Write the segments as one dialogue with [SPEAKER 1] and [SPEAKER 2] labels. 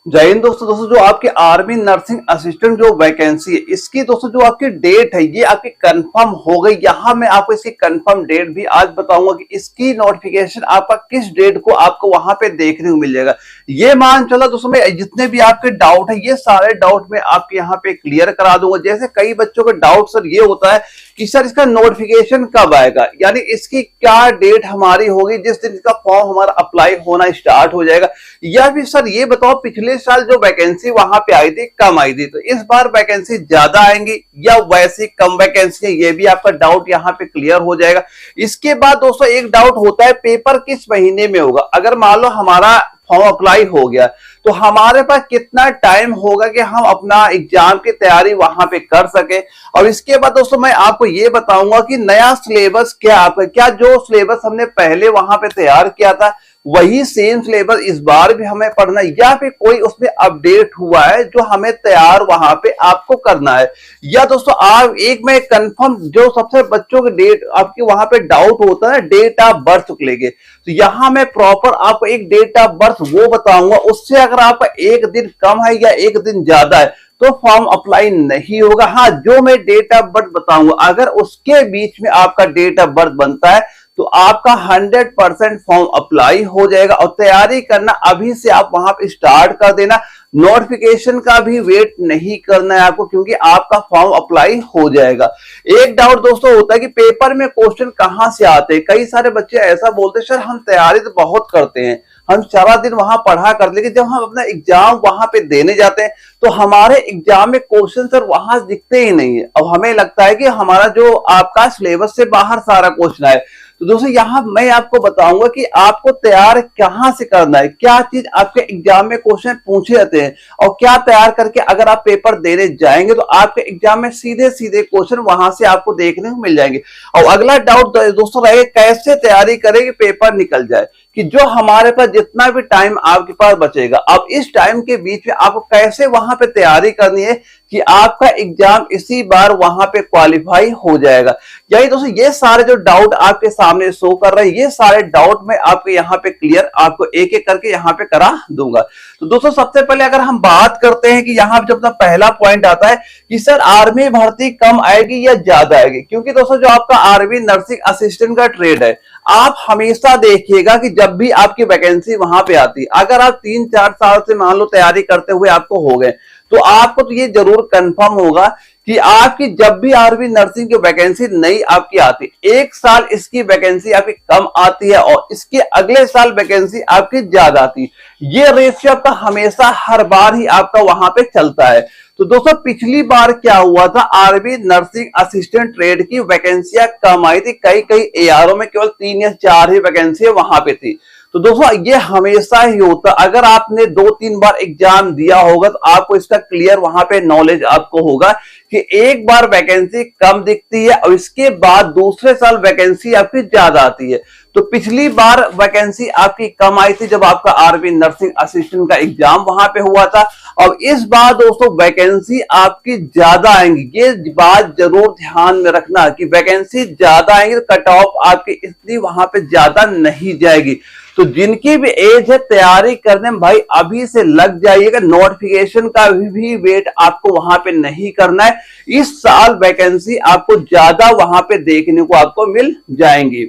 [SPEAKER 1] जय हिंद दोस्तों। जो आपकी आर्मी नर्सिंग असिस्टेंट जो वैकेंसी है, इसकी दोस्तों जो आपकी डेट है ये आपकी कंफर्म हो गई। यहाँ मैं आपको इसकी कंफर्म डेट भी आज बताऊंगा कि इसकी नोटिफिकेशन आपका किस डेट को आपको वहां पे देखने को मिल जाएगा। ये मान चला दोस्तों, मैं जितने भी आपके डाउट है ये सारे डाउट में आपके यहाँ पे क्लियर करा दूंगा। जैसे कई बच्चों का डाउट सर ये होता है कि सर इसका नोटिफिकेशन कब आएगा, यानी इसकी क्या डेट हमारी होगी जिस दिन इसका फॉर्म हमारा अप्लाई होना स्टार्ट हो जाएगा, या फिर सर ये बताओ पिछले साल जो वैकेंसी वहां पे आई थी कम आई थी, तो इस बार वैकेंसी ज्यादा आएंगी या वैसी कम वैकेंसी है, ये भी आपका डाउट यहाँ पे क्लियर हो जाएगा। इसके बाद दोस्तों एक डाउट होता है पेपर किस महीने में होगा। अगर मान लो हमारा फॉर्म अप्लाई हो गया तो हमारे पास कितना टाइम होगा कि हम अपना एग्जाम की तैयारी वहां पे कर सके। और इसके बाद दोस्तों मैं आपको ये बताऊंगा कि नया सिलेबस क्या आपका, क्या जो सिलेबस हमने पहले वहां पे तैयार किया था वही सेम सिलेबस इस बार भी हमें पढ़ना है, या फिर कोई उसमें अपडेट हुआ है जो हमें तैयार वहां पे आपको करना है। या दोस्तों आप एक में कंफर्म जो सबसे बच्चों के डेट आपके वहां पे डाउट होता है डेट ऑफ बर्थ को लेके, तो यहां मैं प्रॉपर आपको एक डेट ऑफ बर्थ वो बताऊंगा। उससे अगर आपका एक दिन कम है या एक दिन ज्यादा है तो फॉर्म अप्लाई नहीं होगा। हाँ, जो मैं डेट ऑफ बर्थ बताऊंगा अगर उसके बीच में आपका डेट ऑफ बर्थ बनता है तो आपका 100% फॉर्म अप्लाई हो जाएगा। और तैयारी करना अभी से आप वहां पे स्टार्ट कर देना, नोटिफिकेशन का भी वेट नहीं करना है आपको, क्योंकि आपका फॉर्म अप्लाई हो जाएगा। एक डाउट दोस्तों होता है कि पेपर में क्वेश्चन कहां से आते हैं। कई सारे बच्चे ऐसा बोलते हैं सर हम तैयारी तो बहुत करते हैं, हम सारा दिन वहां पढ़ा कर, लेकिन जब हम अपना एग्जाम वहां पे देने जाते हैं तो हमारे एग्जाम में क्वेश्चन सर वहां दिखते ही नहीं है। अब हमें लगता है कि हमारा जो आपका सिलेबस से बाहर सारा क्वेश्चन है। तो दोस्तों यहाँ मैं आपको बताऊंगा कि आपको तैयार कहां से करना है, क्या चीज आपके एग्जाम में क्वेश्चन पूछे जाते हैं और क्या तैयार करके अगर आप पेपर देने जाएंगे तो आपके एग्जाम में सीधे सीधे क्वेश्चन वहां से आपको देखने को मिल जाएंगे। और अगला डाउट दोस्तों रहेगा कैसे तैयारी करें कि पेपर निकल जाए, कि जो हमारे पास जितना भी टाइम आपके पास बचेगा अब इस टाइम के बीच में आपको कैसे वहां पे तैयारी करनी है कि आपका एग्जाम इसी बार वहां पे क्वालिफाई हो जाएगा। यही दोस्तों ये सारे जो डाउट आपके सामने शो कर रहे हैं ये सारे डाउट मैं आपके यहाँ पे क्लियर आपको एक एक करके यहाँ पे करा दूंगा। तो दोस्तों सबसे पहले अगर हम बात करते हैं कि यहाँ पे जो अपना पहला पॉइंट आता है कि सर आर्मी भर्ती कम आएगी या ज्यादा आएगी, क्योंकि दोस्तों जो आपका आर्मी नर्सिंग असिस्टेंट का ट्रेड है आप हमेशा देखिएगा कि जब भी आपकी वैकेंसी वहां पे आती है, अगर आप 3-4 साल से मान लो तैयारी करते हुए आपको हो गए तो आपको तो ये जरूर कंफर्म होगा कि आपकी जब भी आर्मी नर्सिंग की वैकेंसी नई आपकी आती एक साल इसकी वैकेंसी आपकी कम आती है और इसके अगले साल वैकेंसी आपकी ज्यादा आती है। ये रेशियो आपका हमेशा हर बार ही आपका वहां पे चलता है। तो दोस्तों पिछली बार क्या हुआ था, आर्मी नर्सिंग असिस्टेंट ट्रेड की वैकेंसियां कम आई थी, कई कई एआरओ में केवल 3 या 4 ही वैकेंसी वहां पे थी। तो दोस्तों ये हमेशा ही होता, अगर आपने 2-3 बार एग्जाम दिया होगा तो आपको इसका क्लियर वहां पे नॉलेज आपको होगा कि एक बार वैकेंसी कम दिखती है और इसके बाद दूसरे साल वैकेंसी आपकी ज्यादा आती है। तो पिछली बार वैकेंसी आपकी कम आई थी जब आपका आर्मी नर्सिंग असिस्टेंट का एग्जाम वहां पे हुआ था, और इस बार दोस्तों वैकेंसी आपकी ज्यादा आएंगी। ये बात जरूर ध्यान में रखना कि वैकेंसी ज्यादा आएंगी तो कट ऑफ आपकी इतनी वहां पे ज्यादा नहीं जाएगी। तो जिनकी भी एज है तैयारी करने में भाई अभी से लग जाइएगा, नोटिफिकेशन का भी वेट आपको वहां पे नहीं करना है। इस साल वैकेंसी आपको ज्यादा वहां पे देखने को आपको मिल जाएंगी।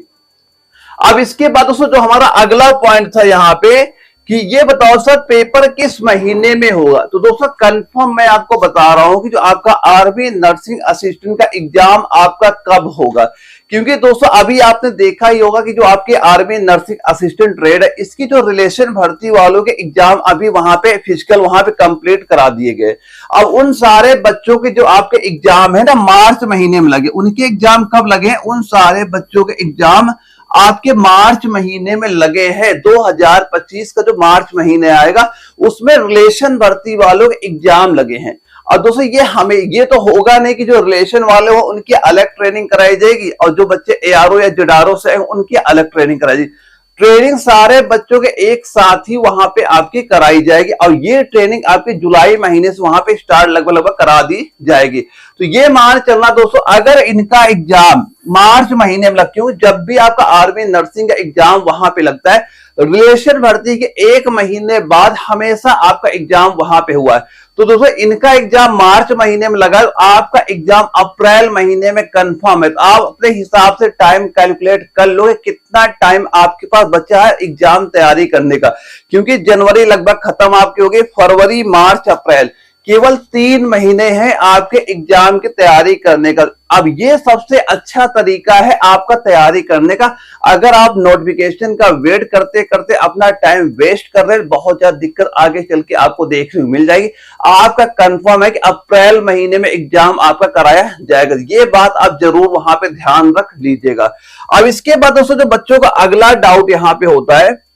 [SPEAKER 1] अब इसके बाद दोस्तों जो हमारा अगला पॉइंट था यहाँ पे कि ये बताओ सर पेपर किस महीने में होगा। तो दोस्तों कंफर्म मैं आपको बता रहा हूं कि जो आपका आर्मी नर्सिंग असिस्टेंट का एग्जाम आपका कब होगा, क्योंकि दोस्तों अभी आपने देखा ही होगा कि जो आपके आर्मी नर्सिंग असिस्टेंट ट्रेड है इसकी जो रिलेशन भर्ती वालों के एग्जाम अभी वहां पे फिजिकल वहां पे कंप्लीट करा दिए गए। अब उन सारे बच्चों के जो आपके एग्जाम है ना मार्च महीने में लगे, उनके एग्जाम कब लगे, उन सारे बच्चों के एग्जाम आपके मार्च महीने में लगे हैं। 2025 का जो मार्च महीने आएगा उसमें रिलेशन भर्ती वालों के एग्जाम लगे हैं। और दोस्तों ये तो होगा नहीं कि जो रिलेशन वाले हो उनकी अलग ट्रेनिंग कराई जाएगी और जो बच्चे एआरओ या जुडारो से हैं उनकी अलग ट्रेनिंग कराई जाएगी। ट्रेनिंग सारे बच्चों के एक साथ ही वहां पे आपकी कराई जाएगी और ये ट्रेनिंग आपके जुलाई महीने से वहां पे स्टार्ट लगभग करा दी जाएगी। तो ये मान चलना दोस्तों अगर इनका एग्जाम मार्च महीने में लगती है, जब भी आपका आर्मी नर्सिंग का एग्जाम वहां पे लगता है रिलेशन भर्ती के 1 महीने बाद हमेशा आपका एग्जाम वहां पे हुआ है। तो दोस्तों इनका एग्जाम मार्च महीने में लगा, आपका एग्जाम अप्रैल महीने में कंफर्म है। तो आप अपने हिसाब से टाइम कैलकुलेट कर लो कितना टाइम आपके पास बचा है एग्जाम तैयारी करने का, क्योंकि जनवरी लगभग खत्म आपकी होगी, फरवरी मार्च अप्रैल केवल 3 महीने हैं आपके एग्जाम की तैयारी करने का। अब ये सबसे अच्छा तरीका है आपका तैयारी करने का। अगर आप नोटिफिकेशन का वेट करते करते अपना टाइम वेस्ट कर रहे हैं, बहुत ज्यादा दिक्कत आगे चल के आपको देखने को मिल जाएगी। आपका कंफर्म है कि अप्रैल महीने में एग्जाम आपका कराया जाएगा, ये बात आप जरूर वहां पे ध्यान रख लीजिएगा। अब इसके बाद दोस्तों जो बच्चों का अगला डाउट यहां पे होता है,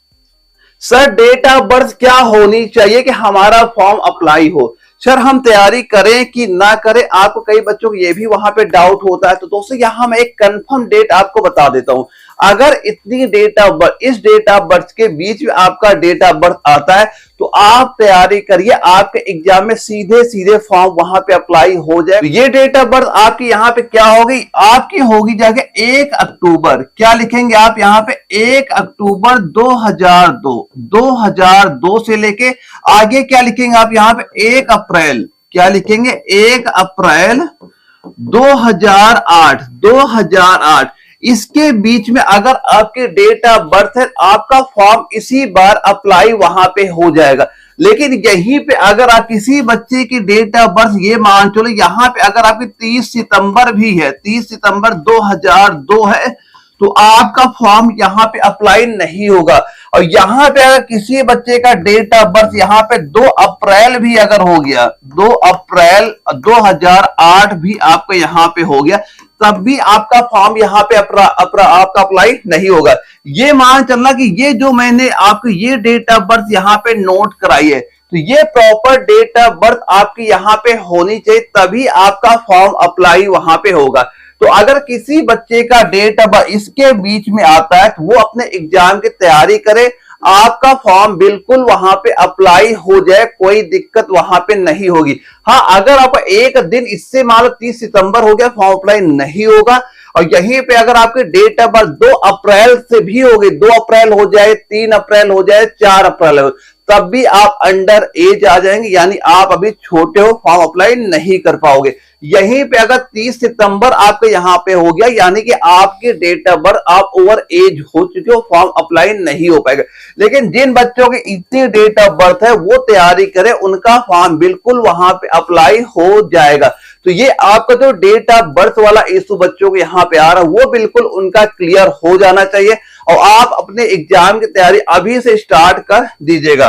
[SPEAKER 1] सर डेट ऑफ बर्थ क्या होनी चाहिए कि हमारा फॉर्म अप्लाई हो। सर हम तैयारी करें कि ना करें, आपको कई बच्चों को ये भी वहां पे डाउट होता है। तो दोस्तों यहां मैं एक कंफर्म डेट आपको बता देता हूं। अगर इतनी डेट ऑफ बर्थ, इस डेट ऑफ बर्थ के बीच में आपका डेट ऑफ बर्थ आता है तो आप तैयारी करिए, आपके एग्जाम में सीधे सीधे फॉर्म वहां पे अप्लाई हो जाए। तो ये डेट ऑफ बर्थ आपकी यहाँ पे क्या होगी, आपकी होगी जाके 1 अक्टूबर। क्या लिखेंगे आप यहाँ पे 1 अक्टूबर 2002 से लेके आगे क्या लिखेंगे आप यहाँ पे 1 अप्रैल, क्या लिखेंगे 1 अप्रैल 2008। इसके बीच में अगर आपके डेट ऑफ बर्थ है, आपका फॉर्म इसी बार अप्लाई वहां पे हो जाएगा। लेकिन यहीं पे अगर आप किसी बच्चे की डेट ऑफ बर्थ ये मान चलो यहां पे अगर आपकी 30 सितंबर भी है, 30 सितंबर 2002 है, तो आपका फॉर्म यहां पे अप्लाई नहीं होगा। और यहां पे अगर किसी बच्चे का डेट ऑफ बर्थ यहां पे 2 अप्रैल भी अगर हो गया, 2 अप्रैल 2008 भी आपका यहां पे हो गया, तब भी आपका फॉर्म यहां पे आपका अप्लाई नहीं होगा। ये मान चलना कि ये जो मैंने आपको ये डेट ऑफ बर्थ यहां पे नोट कराई है, तो ये प्रॉपर डेट ऑफ बर्थ आपकी यहां पे होनी चाहिए, तभी आपका फॉर्म अप्लाई वहां पे होगा। तो अगर किसी बच्चे का डेट ऑफ बर्थ इसके बीच में आता है तो वो अपने एग्जाम की तैयारी करे, आपका फॉर्म बिल्कुल वहां पे अप्लाई हो जाए, कोई दिक्कत वहां पे नहीं होगी। हाँ, अगर आपका एक दिन इससे मान लो 30 सितंबर हो गया, फॉर्म अप्लाई नहीं होगा। और यहीं पे अगर आपके डेट ऑफ बर्थ 2 अप्रैल से भी हो गई, 2 अप्रैल हो जाए, 3 अप्रैल हो जाए, 4 अप्रैल हो, तब भी आप अंडर एज आ जाएंगे, यानी आप अभी छोटे हो, फॉर्म अप्लाई नहीं कर पाओगे। यहीं पे अगर 30 सितंबर आपके यहां पे हो गया, यानी कि आपके डेट ऑफ बर्थ आप ओवर एज हो चुके हो, फॉर्म अप्लाई नहीं हो पाएगा। लेकिन जिन बच्चों की इतनी डेट ऑफ बर्थ है वो तैयारी करें, उनका फॉर्म बिल्कुल वहां पे अप्लाई हो जाएगा। तो ये आपका जो डेट ऑफ बर्थ वाला इशू बच्चों को यहाँ पे आ रहा है वो बिल्कुल उनका क्लियर हो जाना चाहिए, और आप अपने एग्जाम की तैयारी अभी से स्टार्ट कर दीजिएगा।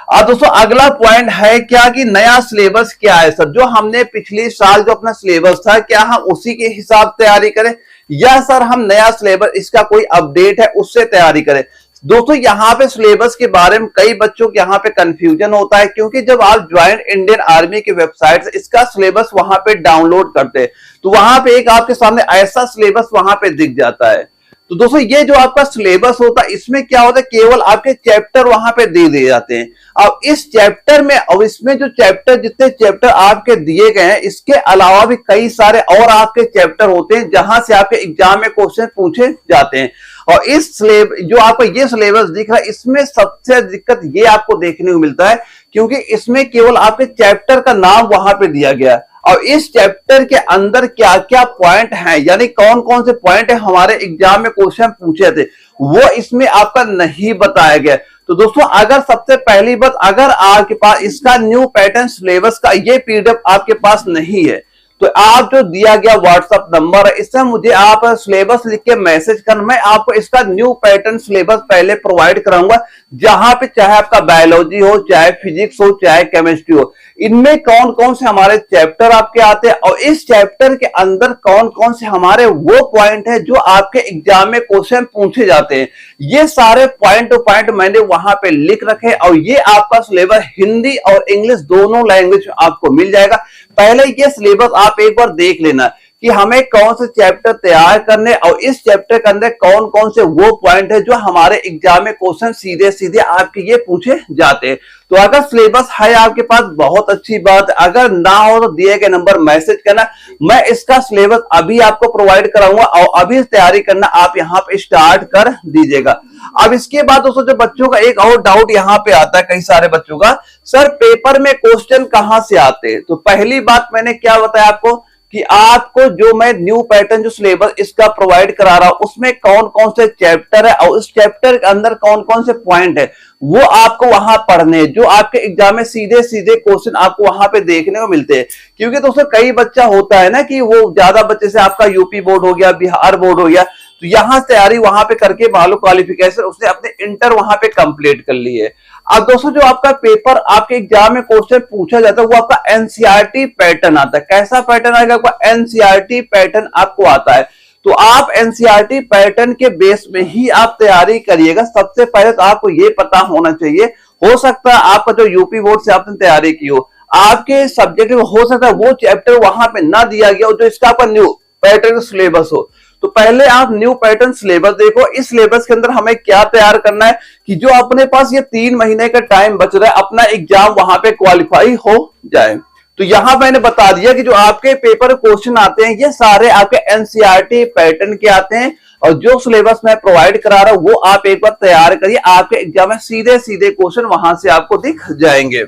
[SPEAKER 1] अब दोस्तों अगला पॉइंट है क्या कि नया सिलेबस क्या है सर, जो हमने पिछले साल जो अपना सिलेबस था क्या हम उसी के हिसाब तैयारी करें, या सर हम नया सिलेबस इसका कोई अपडेट है उससे तैयारी करें। दोस्तों यहाँ पे सिलेबस के बारे में कई बच्चों के यहाँ पे कंफ्यूजन होता है, क्योंकि जब आप ज्वाइंट इंडियन आर्मी की वेबसाइट से इसका सिलेबस वहां पे डाउनलोड करते हैं तो वहां पे एक आपके सामने ऐसा सिलेबस वहां पे दिख जाता है। तो दोस्तों ये जो आपका सिलेबस होता है इसमें क्या होता है, केवल आपके चैप्टर वहां पे दे दिए जाते हैं। अब इस चैप्टर में और इसमें जो चैप्टर जितने चैप्टर आपके दिए गए हैं, इसके अलावा भी कई सारे और आपके चैप्टर होते हैं जहां से आपके एग्जाम में क्वेश्चन पूछे जाते हैं। और इस जो आपको ये सिलेबस दिख रहा है इसमें सबसे दिक्कत ये आपको देखने को मिलता है, क्योंकि इसमें केवल आपके चैप्टर का नाम वहां पे दिया गया और इस चैप्टर के अंदर क्या क्या पॉइंट हैं, यानी कौन कौन से पॉइंट है हमारे एग्जाम में क्वेश्चन पूछे थे, वो इसमें आपका नहीं बताया गया। तो दोस्तों अगर सबसे पहली बात, अगर आपके पास इसका न्यू पैटर्न सिलेबस का ये पीडीएफ आपके पास नहीं है तो आप जो दिया गया व्हाट्सएप नंबर है इससे मुझे आप सिलेबस लिख के मैसेज करना, मैं आपको इसका न्यू पैटर्न सिलेबस पहले प्रोवाइड कराऊंगा, जहां पे चाहे आपका बायोलॉजी हो, चाहे फिजिक्स हो, चाहे केमिस्ट्री हो, इनमें कौन कौन से हमारे चैप्टर आपके आते हैं और इस चैप्टर के अंदर कौन कौन से हमारे वो पॉइंट है जो आपके एग्जाम में क्वेश्चन पूछे जाते हैं। ये सारे पॉइंट टू पॉइंट मैंने वहां पे लिख रखे और ये आपका सिलेबस हिंदी और इंग्लिश दोनों लैंग्वेज में आपको मिल जाएगा। पहले ये सिलेबस आप एक बार देख लेना, कि हमें कौन से चैप्टर तैयार करने और इस चैप्टर के अंदर कौन कौन से वो पॉइंट है जो हमारे एग्जाम में क्वेश्चन सीधे सीधे आपके ये पूछे जाते हैं। तो अगर सिलेबस है आपके पास बहुत अच्छी बात, अगर ना हो तो दिए गए नंबर मैसेज करना, मैं इसका सिलेबस अभी आपको प्रोवाइड कराऊंगा और अभी तैयारी करना आप यहाँ पे स्टार्ट कर दीजिएगा। अब इसके बाद दोस्तों जो बच्चों का एक और डाउट यहाँ पे आता है कई सारे बच्चों का, सर पेपर में क्वेश्चन कहां से आते हैं। तो पहली बात मैंने क्या बताया आपको कि आपको जो मैं न्यू पैटर्न जो सिलेबस इसका प्रोवाइड करा रहा हूं उसमें कौन कौन से चैप्टर है और उस चैप्टर के अंदर कौन कौन से पॉइंट है वो आपको वहां पढ़ने, जो आपके एग्जाम में सीधे सीधे क्वेश्चन आपको वहां पे देखने को मिलते हैं। क्योंकि दोस्तों कई बच्चा होता है ना कि वो ज्यादा बच्चे से आपका यूपी बोर्ड हो गया, बिहार बोर्ड हो गया, तो यहां तैयारी वहां पे करके मान लो क्वालिफिकेशन उसने अपने इंटर वहां पे कंप्लीट कर ली है। अब दोस्तों जो आपका पेपर आपके एग्जाम में क्वेश्चन पूछा जाता है वो आपका एनसीईआरटी पैटर्न आता है। कैसा पैटर्न आएगा आपका? एनसीईआरटी पैटर्न आपको आता है। तो आप एनसीईआरटी पैटर्न के बेस में ही आप तैयारी करिएगा। सबसे पहले तो आपको ये पता होना चाहिए, हो सकता है आपका जो यूपी बोर्ड से आपने तैयारी की हो, आपके सब्जेक्ट में हो सकता है वो चैप्टर वहां पे ना दिया गया हो जो इसका आपका न्यू पैटर्न सिलेबस हो। तो पहले आप न्यू पैटर्न सिलेबस देखो, इस सिलेबस के अंदर हमें क्या तैयार करना है कि जो अपने पास ये 3 महीने का टाइम बच रहा है अपना एग्जाम वहां पे क्वालिफाई हो जाए। तो यहां मैंने बता दिया कि जो आपके पेपर क्वेश्चन आते हैं ये सारे आपके एनसीईआरटी पैटर्न के आते हैं और जो सिलेबस मैं प्रोवाइड करा रहा हूं वो आप एक बार तैयार करिए, आपके एग्जाम में सीधे सीधे क्वेश्चन वहां से आपको दिख जाएंगे।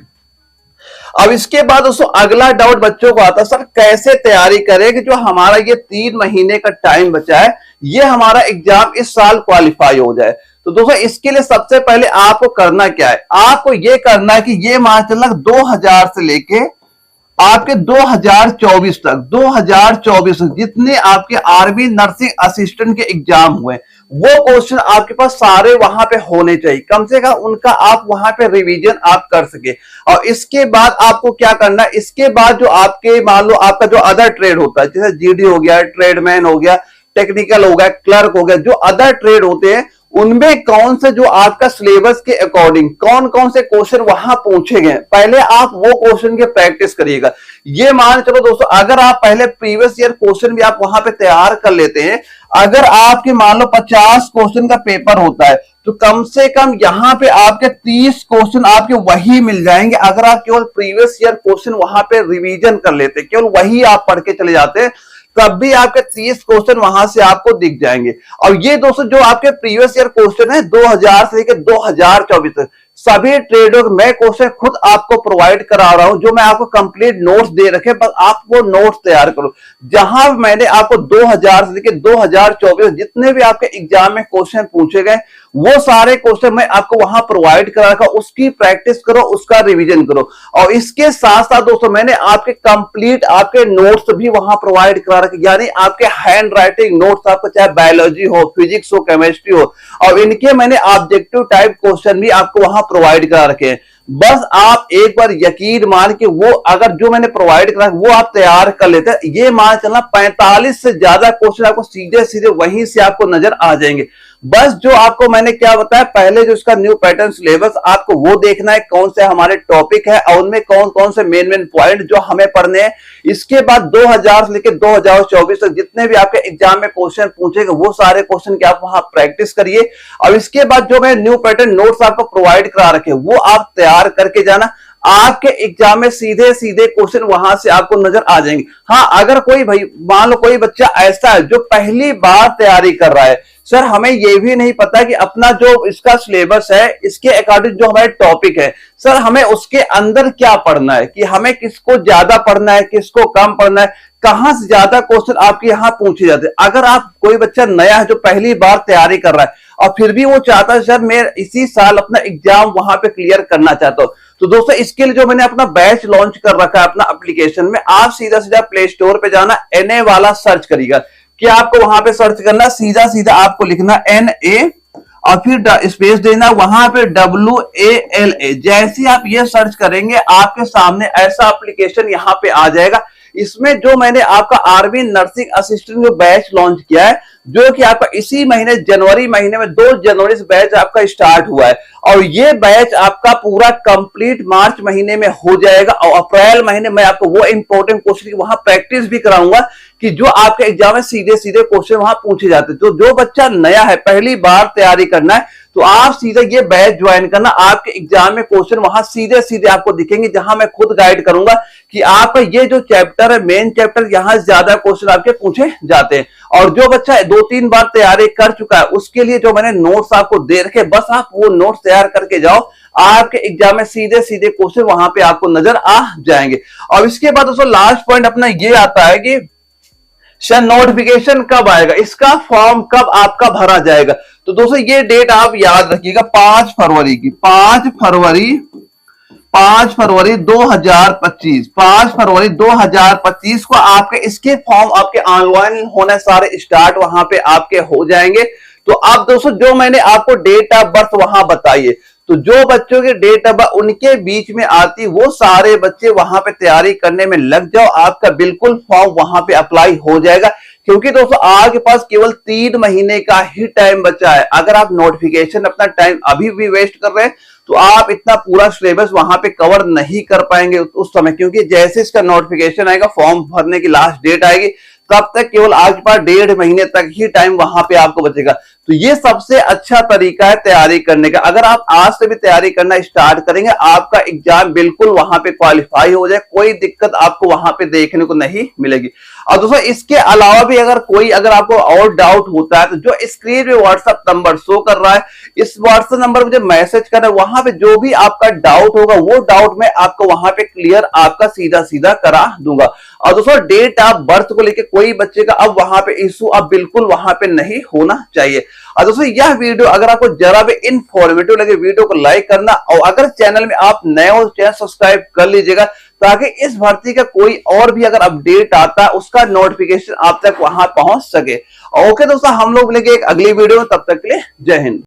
[SPEAKER 1] अब इसके बाद दोस्तों अगला डाउट बच्चों को आता है, सर कैसे तैयारी करें कि जो हमारा ये 3 महीने का टाइम बचा है ये हमारा एग्जाम इस साल क्वालिफाई हो जाए। तो दोस्तों इसके लिए सबसे पहले आपको करना क्या है, आपको ये करना है कि ये मान चलना 2000 से लेके आपके 2024 तक 2024 जितने आपके आर्मी नर्सिंग असिस्टेंट के एग्जाम हुए वो क्वेश्चन आपके पास सारे वहां पे होने चाहिए, कम से कम उनका आप वहां पे रिवीजन आप कर सके। और इसके बाद आपको क्या करना है, इसके बाद जो आपके मान लो आपका जो अदर ट्रेड होता है जैसे जीडी हो गया, ट्रेडमैन हो गया, टेक्निकल हो गया, क्लर्क हो गया, जो अदर ट्रेड होते हैं उनमें कौन से जो आपका सिलेबस के अकॉर्डिंग कौन कौन से क्वेश्चन वहां पूछे गए पहले आप वो क्वेश्चन की प्रैक्टिस करिएगा। ये मान चलो दोस्तों अगर आप पहले प्रीवियस ईयर क्वेश्चन भी आप वहां पे तैयार कर लेते हैं, अगर आपके मान लो 50 क्वेश्चन का पेपर होता है तो कम से कम यहां पे आपके 30 क्वेश्चन आपके वही मिल जाएंगे। अगर आप केवल प्रीवियस ईयर क्वेश्चन वहां पे रिवीजन कर लेते, केवल वही आप पढ़ के चले जाते हैं, तब भी आपके 30 क्वेश्चन वहां से आपको दिख जाएंगे। और ये दोस्तों जो आपके प्रीवियस ईयर क्वेश्चन है 2000 से लेकर 2024 तक सभी ट्रेडों मैं क्वेश्चन खुद आपको प्रोवाइड करा रहा हूं, जो मैं आपको कंप्लीट नोट्स दे रखे, बस आप वो नोट्स तैयार करो। जहां मैंने आपको 2000 से लेकर 2024 जितने भी आपके एग्जाम में क्वेश्चन पूछे गए वो सारे क्वेश्चन मैं आपको वहां प्रोवाइड करा रखा, उसकी प्रैक्टिस करो, उसका रिवीजन करो। और इसके साथ साथ दोस्तों मैंने आपके कंप्लीट आपके नोट्स भी वहां प्रोवाइड करा रखे, यानी आपके हैंड राइटिंग नोट्स, आपको चाहे बायोलॉजी हो, फिजिक्स हो, केमिस्ट्री हो, और इनके मैंने ऑब्जेक्टिव टाइप क्वेश्चन भी आपको वहां प्रोवाइड करा रखे हैं। बस आप एक बार यकीन मान के वो अगर जो मैंने प्रोवाइड करा वो आप तैयार कर लेते हैं, ये मान चलना 45 से ज्यादा क्वेश्चन आपको सीधे सीधे वहीं से आपको नजर आ जाएंगे। बस जो आपको मैंने क्या बताया पहले जो इसका न्यू पैटर्न सिलेबस आपको वो देखना है कौन से हमारे टॉपिक है और उनमें कौन कौन से मेन मेन पॉइंट जो हमें पढ़ने हैं। इसके बाद 2000 से लेकर 2024 तक जितने भी आपके एग्जाम में क्वेश्चन पूछेंगे वो सारे क्वेश्चन की आप वहां प्रैक्टिस करिए। और इसके बाद जो मैं न्यू पैटर्न नोट्स आपको प्रोवाइड करा रखे वो आप तैयार करके जाना, आपके एग्जाम में सीधे सीधे क्वेश्चन वहां से आपको नजर आ जाएंगे। हाँ अगर कोई भाई मान लो कोई बच्चा ऐसा है जो पहली बार तैयारी कर रहा है, सर हमें यह भी नहीं पता कि अपना जो इसका सिलेबस है इसके अकॉर्डिंग जो हमारे टॉपिक है सर हमें उसके अंदर क्या पढ़ना है, कि हमें किसको ज्यादा पढ़ना है किसको कम पढ़ना है, कहां से ज्यादा क्वेश्चन आपके यहाँ पूछे जाते हैं। अगर आप कोई बच्चा नया है जो पहली बार तैयारी कर रहा है और फिर भी वो चाहता है सर मैं इसी साल अपना एग्जाम वहां पे क्लियर करना चाहता हूं, तो दोस्तों इसके लिए जो मैंने अपना बैच लॉन्च कर रखा है अपना एप्लीकेशन में, आप सीधा सीधा प्ले स्टोर पे जाना, NA वाला सर्च करिएगा। क्या आपको वहां पे सर्च करना, सीधा सीधा आपको लिखना NA और फिर स्पेस देना, वहां पे WALA। जैसे आप ये सर्च करेंगे आपके सामने ऐसा एप्लीकेशन यहाँ पे आ जाएगा। इसमें जो मैंने आपका आर्मी नर्सिंग असिस्टेंट जो बैच लॉन्च किया है जो कि आपका इसी महीने जनवरी महीने में 2 जनवरी से बैच आपका स्टार्ट हुआ है और ये बैच आपका पूरा कंप्लीट मार्च महीने में हो जाएगा। और अप्रैल महीने में आपको वो इंपॉर्टेंट क्वेश्चन की वहां प्रैक्टिस भी कराऊंगा कि जो आपके एग्जाम में सीधे सीधे क्वेश्चन वहां पूछे जाते हैं। तो जो बच्चा नया है, पहली बार तैयारी करना है, तो आप सीधे ये बैच ज्वाइन करना। आपके एग्जाम में क्वेश्चन वहां सीधे सीधे आपको दिखेंगे, जहां मैं खुद गाइड करूंगा कि आपका ये जो चैप्टर है, मेन चैप्टर, यहां ज्यादा क्वेश्चन आपके पूछे जाते हैं। और जो बच्चा 2-3 बार तैयारी कर चुका है, उसके लिए जो मैंने नोट्स आपको दे रखे, बस आप वो नोट्स तैयार करके जाओ, आपके एग्जाम में सीधे सीधे क्वेश्चन वहां पे आपको नजर आ जाएंगे। और इसके बाद दोस्तों लास्ट पॉइंट अपना ये आता है कि सर नोटिफिकेशन कब आएगा, इसका फॉर्म कब आपका भरा जाएगा। तो दोस्तों ये डेट आप याद रखिएगा, 5 फरवरी की, 5 फरवरी 2025, 5 फरवरी 2025 को आपके इसके फॉर्म आपके ऑनलाइन होने सारे स्टार्ट वहां पे आपके हो जाएंगे। तो अब दोस्तों जो मैंने आपको डेट ऑफ बर्थ वहां बताइए, तो जो बच्चों के डेट ऑफ बर्थ उनके बीच में आती, वो सारे बच्चे वहां पे तैयारी करने में लग जाओ, आपका बिल्कुल फॉर्म वहां पे अप्लाई हो जाएगा। क्योंकि दोस्तों आपके पास केवल 3 महीने का ही टाइम बचा है। अगर आप नोटिफिकेशन अपना टाइम अभी भी वेस्ट कर रहे हैं, तो आप इतना पूरा सिलेबस वहां पे कवर नहीं कर पाएंगे उस समय, क्योंकि जैसे इसका नोटिफिकेशन आएगा, फॉर्म भरने की लास्ट डेट आएगी, तब तक केवल आपके पास 1.5 महीने तक ही टाइम वहां पे आपको बचेगा। तो ये सबसे अच्छा तरीका है तैयारी करने का। अगर आप आज से भी तैयारी करना स्टार्ट करेंगे, आपका एग्जाम बिल्कुल वहां पे क्वालिफाई हो जाए, कोई दिक्कत आपको वहां पे देखने को नहीं मिलेगी। और दोस्तों इसके अलावा भी अगर आपको और डाउट होता है, तो जो स्क्रीन पे व्हाट्सएप नंबर शो कर रहा है, इस व्हाट्सएप नंबर मुझे मैसेज करना है, वहां पे जो भी आपका डाउट होगा, वो डाउट मैं आपको वहां पे क्लियर आपका सीधा सीधा करा दूंगा। और दोस्तों डेट ऑफ बर्थ को लेकर कोई बच्चे का अब वहां पे इशू अब बिल्कुल वहां पे नहीं होना चाहिए। और दोस्तों यह वीडियो अगर आपको जरा भी इंफॉर्मेटिव लगे, वीडियो को लाइक करना, और अगर चैनल में आप नए हो, चैनल सब्सक्राइब कर लीजिएगा, ताकि इस भर्ती का कोई और भी अगर अपडेट आता है, उसका नोटिफिकेशन आप तक वहां पहुंच सके। ओके दोस्तों, हम लोग मिलेंगे एक अगली वीडियो में, तब तक के लिए जय हिंद।